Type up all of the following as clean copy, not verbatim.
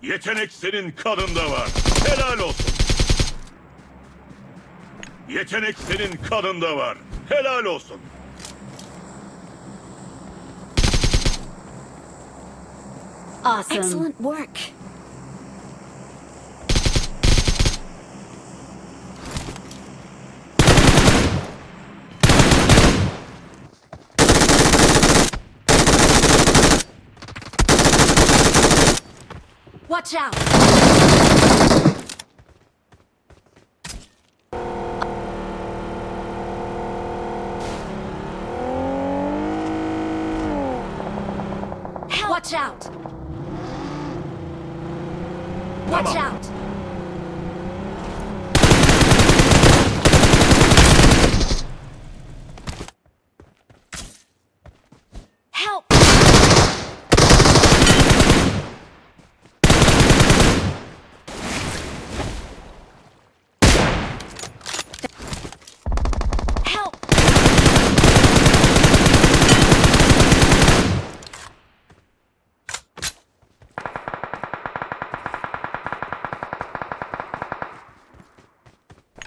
Yetenek senin kanında var. Helal olsun. Yetenek senin kanında var. Helal olsun. Awesome. Excellent work. Watch out! Help. Watch out! Watch Tamam. out! Help! Help!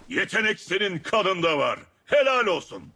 Yetenek senin kanında var. Helal olsun.